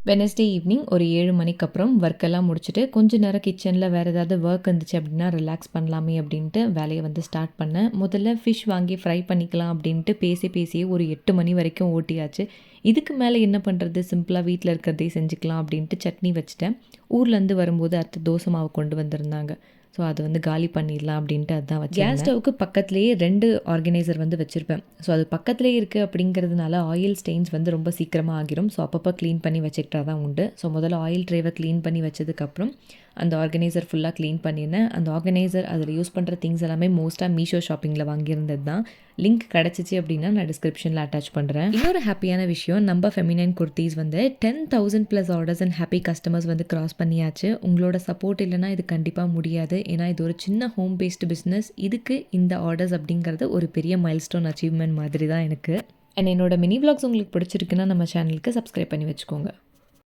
Wednesday evening ஒரு 7 மணிக்கு அப்புறம் ஒர்க்கெல்லாம் முடிச்சுட்டு கொஞ்ச நேரம் கிச்சனில் வேறு ஏதாவது ஒர்க் இருந்துச்சு அப்படின்னா ரிலாக்ஸ் பண்ணலாமே அப்படின்ட்டு வேலையை வந்து ஸ்டார்ட் பண்ணேன். முதல்ல ஃபிஷ் வாங்கி ஃப்ரை பண்ணிக்கலாம் அப்படின்ட்டு பேசியே ஒரு 8 மணி வரைக்கும் ஓட்டியாச்சு. இதுக்கு மேலே என்ன பண்ணுறது, சிம்பிளாக வீட்டில் இருக்கிறதே செஞ்சுக்கலாம் அப்படின்ட்டு சட்னி வச்சுட்டேன். ஊர்லேருந்து வரும்போது அத்தை தோசை மாவு கொண்டு வந்திருந்தாங்க. ஸோ அது வந்து காலி பண்ணிடலாம் அப்படின்ட்டு அதுதான் வச்சு கேஸ் ஸ்டவ்வுக்கு பக்கத்துலேயே 2 ஆர்கனைசர் வந்து வச்சுருப்பேன். ஸோ அது பக்கத்துலேயே இருக்குது அப்படிங்கிறதுனால ஆயில் ஸ்டெயின்ஸ் வந்து ரொம்ப சீக்கிரமாக ஆகிரும். ஸோ அப்பப்போ க்ளீன் பண்ணி வச்சுக்கிட்டா தான் உண்டு. ஸோ முதல்ல ஆயில் ட்ரேவை க்ளீன் பண்ணி வச்சதுக்கப்புறம் அந்த ஆர்கனைசர் ஃபுல்லாக க்ளீன் பண்ணியிருந்தேன். அந்த ஆர்கனைசர் அதில் யூஸ் பண்ணுற திங்ஸ் எல்லாமே மோஸ்ட்டாக மீஷோ ஷாப்பிங்கில் வாங்கியிருந்தது தான். லிங்க் கிடச்சிச்சு அப்படின்னா நான் டிஸ்கிரிப்ஷனில் அட்டாச் பண்ணுறேன். இன்னொரு ஹாப்பியான விஷயம், நம்ம ஃபெமினைன் குர்த்திஸ் வந்து 10,000+ ஆர்டர்ஸ் அண்ட் ஹாப்பி கஸ்டமர்ஸ் வந்து கிராஸ் பண்ணியாச்சு. உங்களோட சப்போர்ட் இல்லைனா இது கண்டிப்பாக முடியாது. ஏன்னா இது ஒரு சின்ன ஹோம் பேஸ்டு பிஸ்னஸ். இதுக்கு இந்த ஆர்டர்ஸ் அப்படிங்கிறது ஒரு பெரிய மைல்ஸ்டோன் அச்சீவ்மெண்ட் மாதிரி தான் எனக்கு. அண்ட் என்னோட மினி விளாக்ஸ் உங்களுக்கு பிடிச்சிருக்குன்னா நம்ம சேனலுக்கு சப்ஸ்கிரைப் பண்ணி வச்சுக்கோங்க.